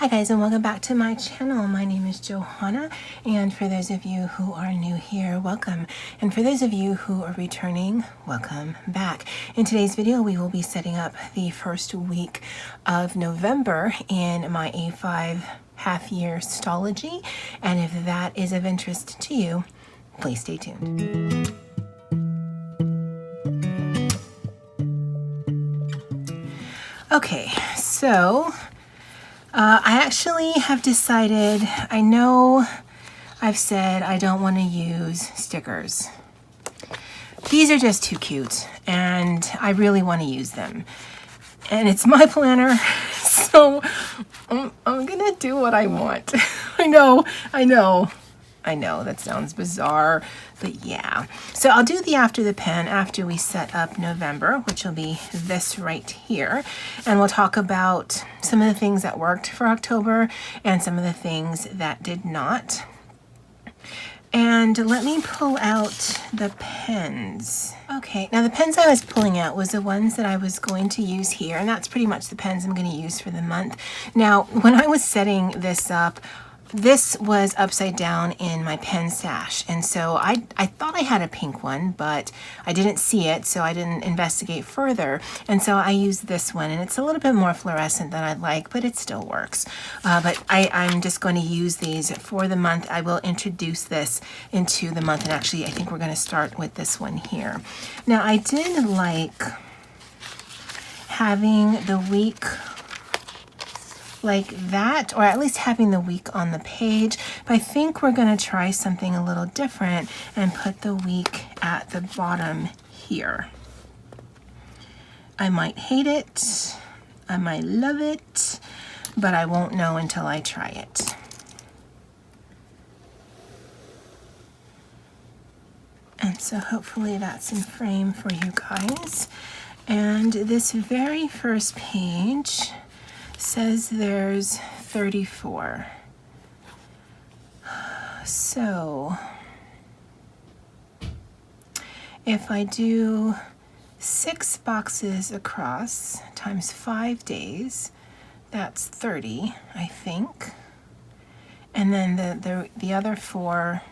Hi guys, and welcome back to my channel. My name is Johanna, and for those of you who are new here, welcome. And for those of you who are returning, welcome back. In today's video, we will be setting up the first week of November in my A5 half-year Stalogy, and if that is of interest to you, please stay tuned. Okay, so I actually have decided, I know I've said I don't want to use stickers. These are just too cute and I really want to use them. And it's my planner, so I'm gonna do what I want. I know, that sounds bizarre, but yeah. So I'll do the after the pen after we set up November, which will be this right here. And we'll talk about some of the things that worked for October and some of the things that did not. And let me pull out the pens. Okay, now the pens I was pulling out was the ones that I was going to use here, and that's pretty much the pens I'm going to use for the month. Now, when I was setting this up, this was upside down in my pen stash, and so I thought I had a pink one, but I didn't see it, so I didn't investigate further, and so I used this one, and it's a little bit more fluorescent than I'd like, but it still works. But I'm just going to use these for the month. I will introduce this into the month, and actually I think we're going to start with this one here. Now, I did like having the week like that, or at least having the week on the page, but I think we're going to try something a little different and put the week at the bottom here. I might hate it, I might love it, but I won't know until I try it. And so hopefully that's in frame for you guys. And this very first page says there's 34. So if I do 6 boxes across times 5 days, that's 30, I think. And then the other 4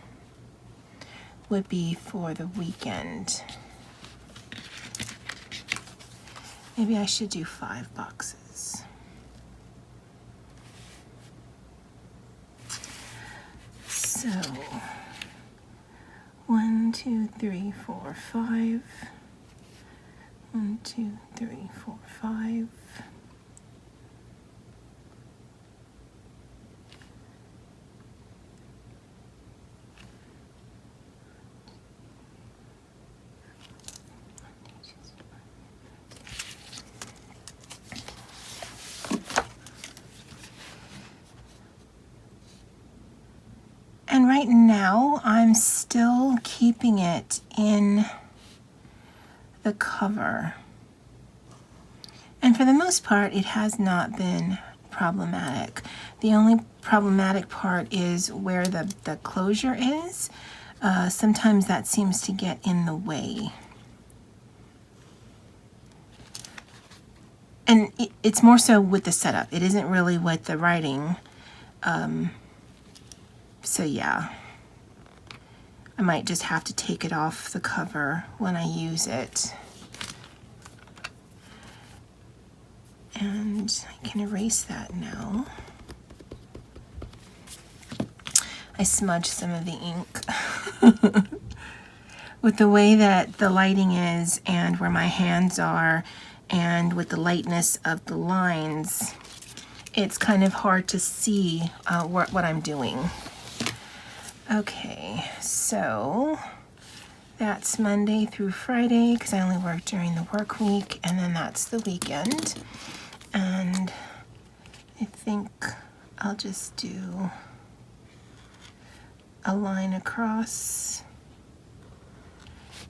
would be for the weekend. Maybe I should do 5 boxes. So 1, 2, 3, 4, 5. 1, 2, 3, 4, 5. And right now, I'm still keeping it in the cover. And for the most part, it has not been problematic. The only problematic part is where the closure is. Sometimes that seems to get in the way. And it's more so with the setup. It isn't really with the writing. So yeah, I might just have to take it off the cover when I use it. And I can erase that now. I smudged some of the ink. With the way that the lighting is and where my hands are and with the lightness of the lines, it's kind of hard to see what I'm doing. Okay, so that's Monday through Friday because I only work during the work week, and then that's the weekend. And I think I'll just do a line across.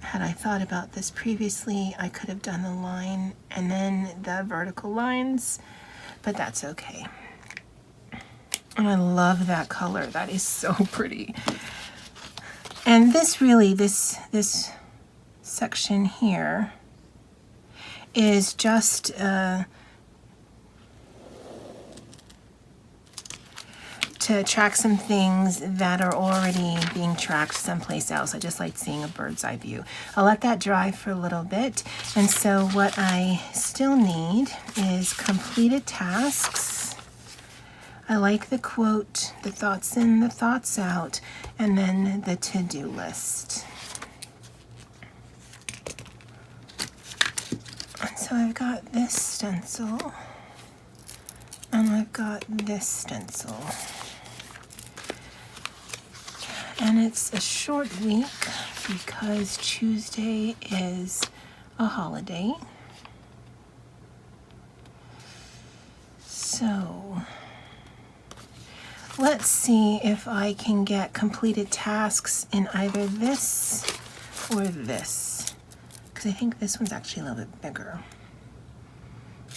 Had I thought about this previously, I could have done the line and then the vertical lines, but that's okay. And I love that color. That is so pretty. And this really, this section here is just to track some things that are already being tracked someplace else. I just like seeing a bird's eye view. I'll let that dry for a little bit. And so what I still need is completed tasks. I like the quote, the thoughts in, the thoughts out, and then the to-do list. And so I've got this stencil, and I've got this stencil. And it's a short week because Tuesday is a holiday. So let's see if I can get completed tasks in either this or this, because I think this one's actually a little bit bigger.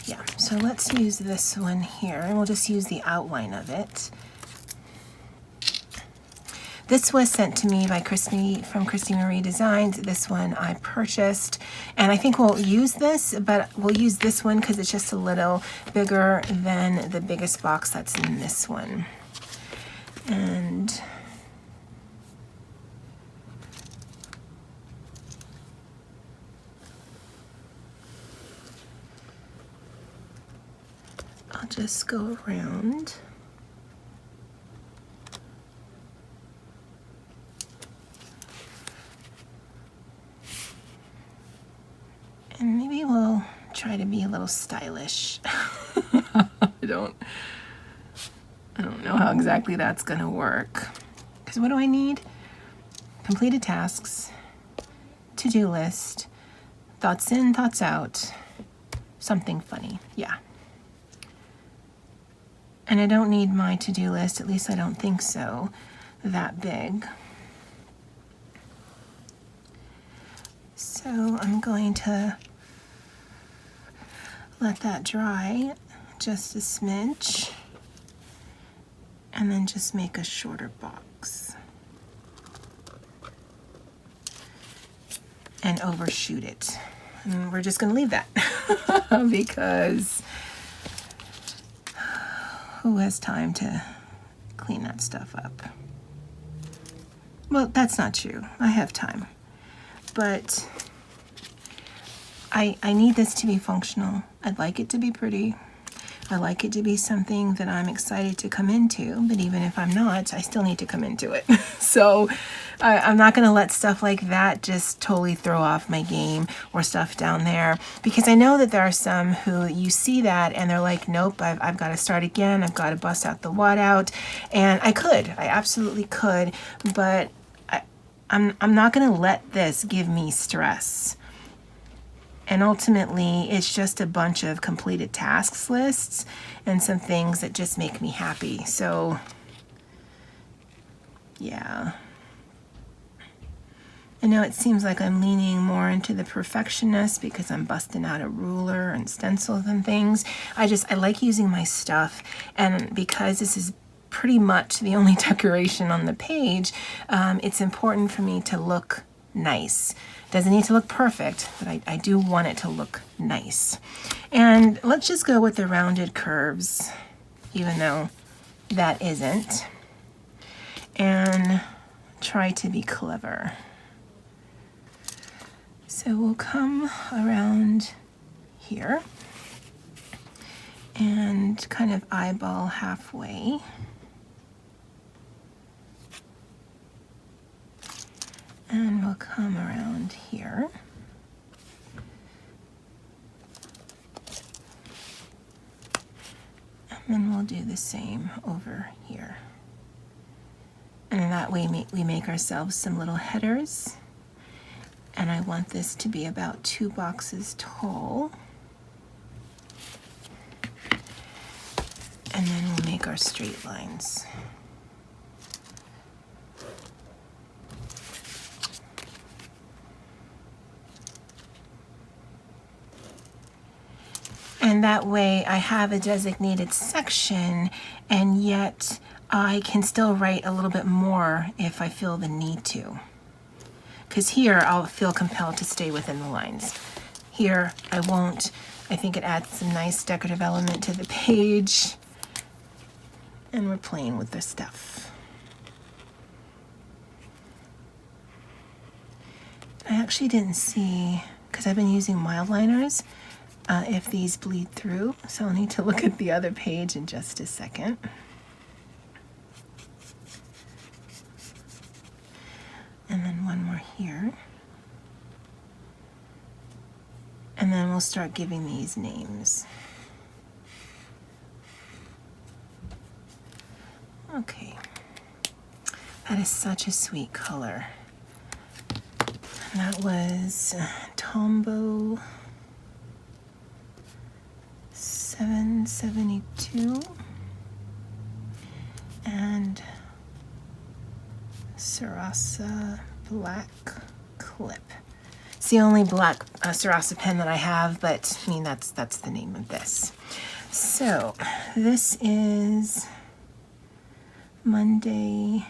Yeah, so let's use this one here, and we'll just use the outline of it. This was sent to me by from Christy Marie Designs. This one I purchased, and I think we'll use this, but we'll use this one because it's just a little bigger than the biggest box that's in this one. And I'll just go around. And maybe we'll try to be a little stylish. I don't know how exactly that's gonna work. Because what do I need? Completed tasks, to-do list, thoughts in, thoughts out, something funny, yeah. And I don't need my to-do list, at least I don't think so, that big. So I'm going to let that dry just a smidge, and then just make a shorter box and overshoot it. And we're just gonna leave that because who has time to clean that stuff up? Well, that's not true. I have time. But I need this to be functional. I'd like it to be pretty. I like it to be something that I'm excited to come into, but even if I'm not, I still need to come into it. So I'm not gonna let stuff like that just totally throw off my game or stuff down there, because I know that there are some who you see that and they're like, nope, I've got to start again. I've got to bust out the wad out. And I absolutely could, but I'm not gonna let this give me stress. And ultimately, it's just a bunch of completed tasks lists and some things that just make me happy. So, yeah. I know it seems like I'm leaning more into the perfectionist because I'm busting out a ruler and stencils and things. I like using my stuff, and because this is pretty much the only decoration on the page, it's important for me to look nice. Doesn't need to look perfect, but I do want it to look nice. And let's just go with the rounded curves, even though that isn't, and try to be clever. So we'll come around here and kind of eyeball halfway. And we'll come around here. And then we'll do the same over here. And that way we make ourselves some little headers. And I want this to be about 2 boxes tall. And then we'll make our straight lines. And that way I have a designated section, and yet I can still write a little bit more if I feel the need to. Because here I'll feel compelled to stay within the lines. Here I won't. I think it adds some nice decorative element to the page. And we're playing with the stuff. I actually didn't see, because I've been using mild liners, if these bleed through, so I'll need to look at the other page in just a second. And then one more here. And then we'll start giving these names. Okay. That is such a sweet color. And that was Tombow 772 and Sarasa Black Clip. It's the only black Sarasa pen that I have, but I mean that's the name of this. So this is Monday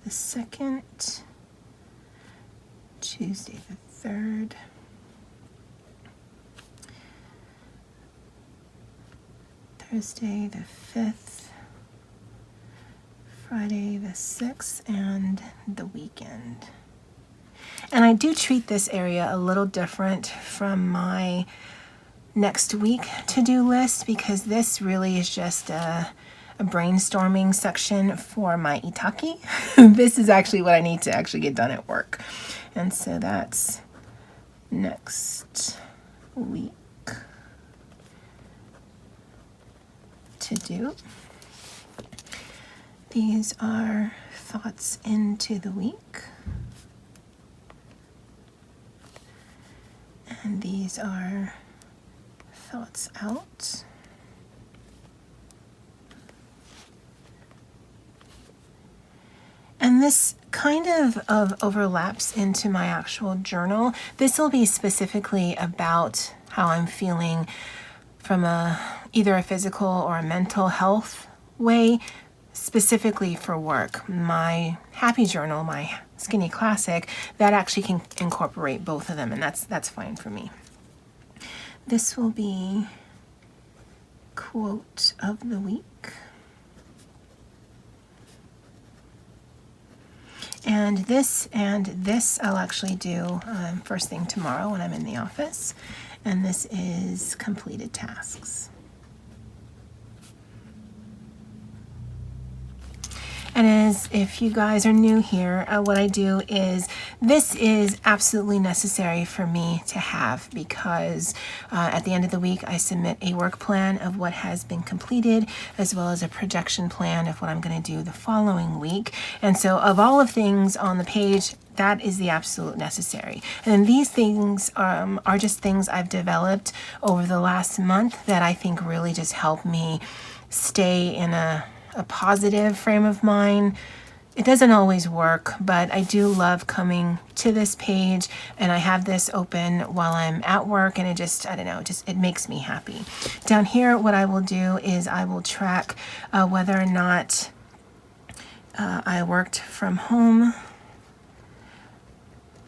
the 2nd, Tuesday the 3rd, Thursday the 5th, Friday the 6th, and the weekend. And I do treat this area a little different from my next week to-do list, because this really is just a brainstorming section for my Itaki. This is actually what I need to actually get done at work. And so that's next week to do. These are thoughts into the week. And these are thoughts out. And this kind of overlaps into my actual journal. This will be specifically about how I'm feeling from either a physical or a mental health way, specifically for work. My happy journal, my skinny classic, that actually can incorporate both of them, and that's fine for me. This will be quote of the week. And this I'll actually do first thing tomorrow when I'm in the office. And this is completed tasks. And as if you guys are new here, what I do is, this is absolutely necessary for me to have, because at the end of the week I submit a work plan of what has been completed, as well as a projection plan of what I'm going to do the following week. And so of all of things on the page, that is the absolute necessary. And these things are just things I've developed over the last month that I think really just help me stay in a positive frame of mind. It doesn't always work, but I do love coming to this page, and I have this open while I'm at work, and it just, I don't know, it makes me happy. Down here, what I will do is I will track whether or not I worked from home.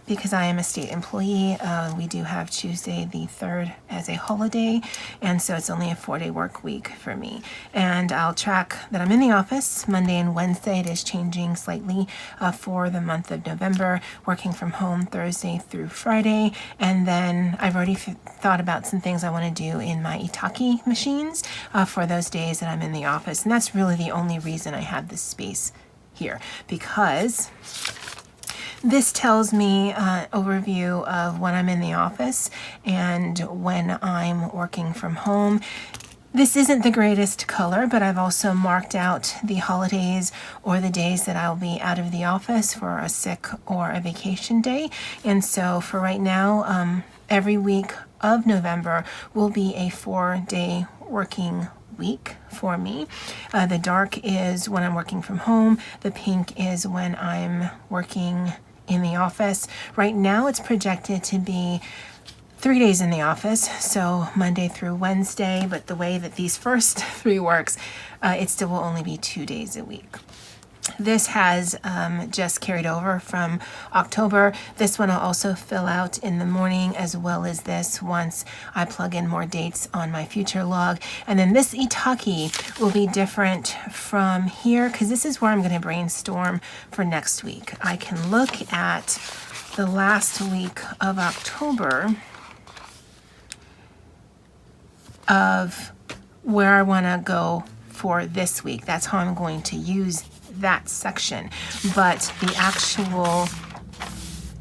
Because I am a state employee, we do have Tuesday the 3rd as a holiday, and so it's only a 4-day work week for me. And I'll track that I'm in the office Monday and Wednesday. It is changing slightly for the month of November, working from home Thursday through Friday. And then I've already thought about some things I want to do in my Itaki machines for those days that I'm in the office. And that's really the only reason I have this space here, because this tells me an overview of when I'm in the office and when I'm working from home. This isn't the greatest color, but I've also marked out the holidays or the days that I'll be out of the office for a sick or a vacation day. And so for right now, every week of November will be a 4-day working week for me. The dark is when I'm working from home. The pink is when I'm working in the office. Right now it's projected to be 3 days in the office, so Monday through Wednesday, but the way that these first 3 works, it still will only be 2 days a week. This has just carried over from October. This one I'll also fill out in the morning, as well as this once I plug in more dates on my future log. And then this Itaki will be different from here, because this is where I'm going to brainstorm for next week. I can look at the last week of October of where I want to go for this week. That's how I'm going to use that section. But the actual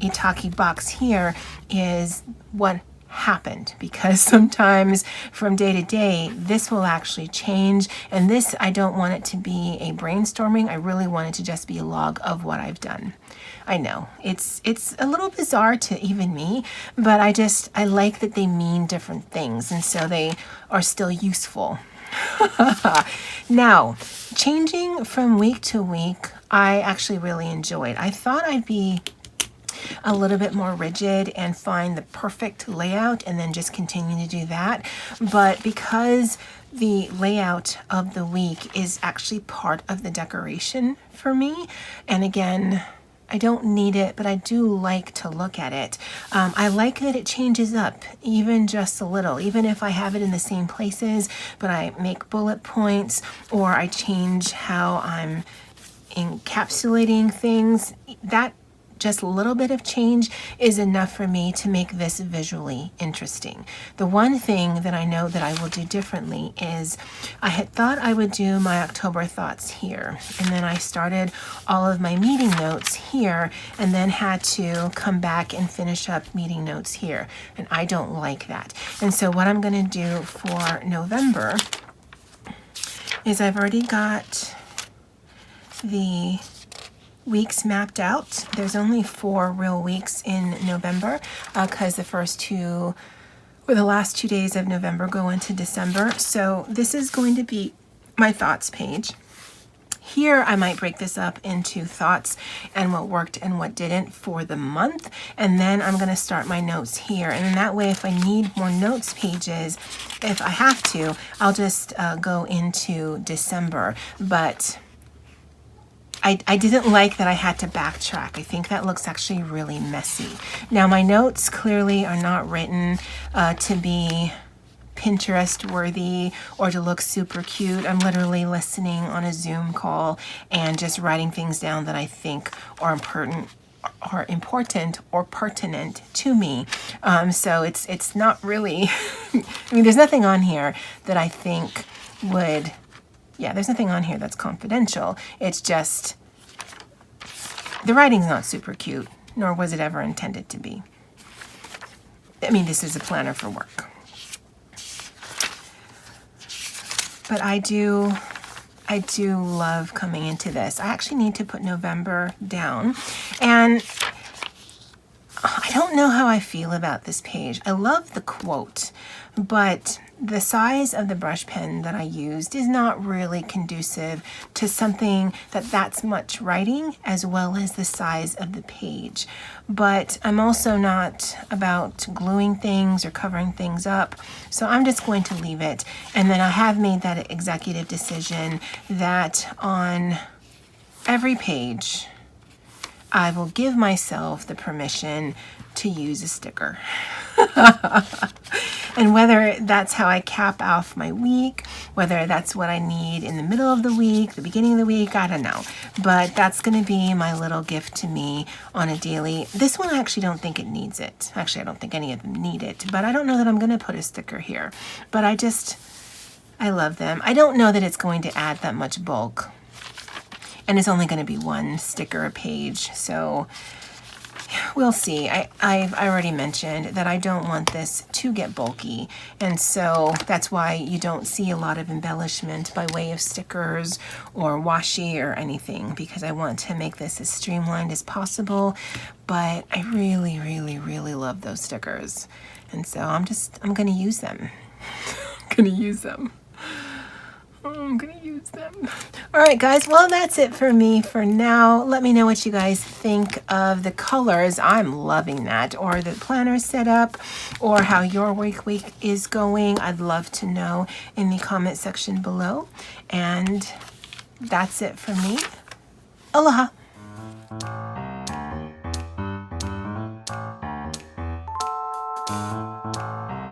Itaki box here is what happened, because sometimes from day to day this will actually change, and this, I don't want it to be a brainstorming. I really want it to just be a log of what I've done. I know it's a little bizarre to even me, but I like that they mean different things, and so they are still useful. Now, changing from week to week, I actually really enjoyed. I thought I'd be a little bit more rigid and find the perfect layout and then just continue to do that. But because the layout of the week is actually part of the decoration for me, and again, I don't need it, but I do like to look at it. I like that it changes up even just a little, even if I have it in the same places, but I make bullet points or I change how I'm encapsulating things. That just a little bit of change is enough for me to make this visually interesting. The one thing that I know that I will do differently is I had thought I would do my October thoughts here, and then I started all of my meeting notes here and then had to come back and finish up meeting notes here, and I don't like that. And so what I'm going to do for November is I've already got the weeks mapped out. There's only 4 real weeks in November because the first 2 or the last 2 days of November go into December. So this is going to be my thoughts page. Here I might break this up into thoughts and what worked and what didn't for the month, and then I'm going to start my notes here, and then that way if I need more notes pages, if I have to, I'll just go into December. But I didn't like that I had to backtrack. I think that looks actually really messy. Now my notes clearly are not written to be Pinterest worthy or to look super cute. I'm literally listening on a Zoom call and just writing things down that I think are important or pertinent to me. So it's not really, I mean, there's nothing on here that I think would, there's nothing on here that's confidential. It's just the writing's not super cute, nor was it ever intended to be. I mean, this is a planner for work. But I do love coming into this. I actually need to put November down, and I don't know how I feel about this page. I love the quote, but the size of the brush pen that I used is not really conducive to something that's much writing, as well as the size of the page. But I'm also not about gluing things or covering things up, so I'm just going to leave it. And then I have made that executive decision that on every page, I will give myself the permission to use a sticker. And whether that's how I cap off my week, whether that's what I need in the middle of the week, the beginning of the week, I don't know. But that's going to be my little gift to me on a daily. This one, I actually don't think it needs it. Actually, I don't think any of them need it. But I don't know that I'm going to put a sticker here. But I love them. I don't know that it's going to add that much bulk. And it's only going to be 1 sticker a page. So we'll see. I've already mentioned that I don't want this to get bulky, and so that's why you don't see a lot of embellishment by way of stickers or washi or anything, because I want to make this as streamlined as possible. But I really, really, really love those stickers, and so I'm going to use them. I'm going to use them. All right, guys. Well, that's it for me for now. Let me know what you guys think of the colors. I'm loving that. Or the planner setup, or how your week is going. I'd love to know in the comment section below. And that's it for me. Aloha.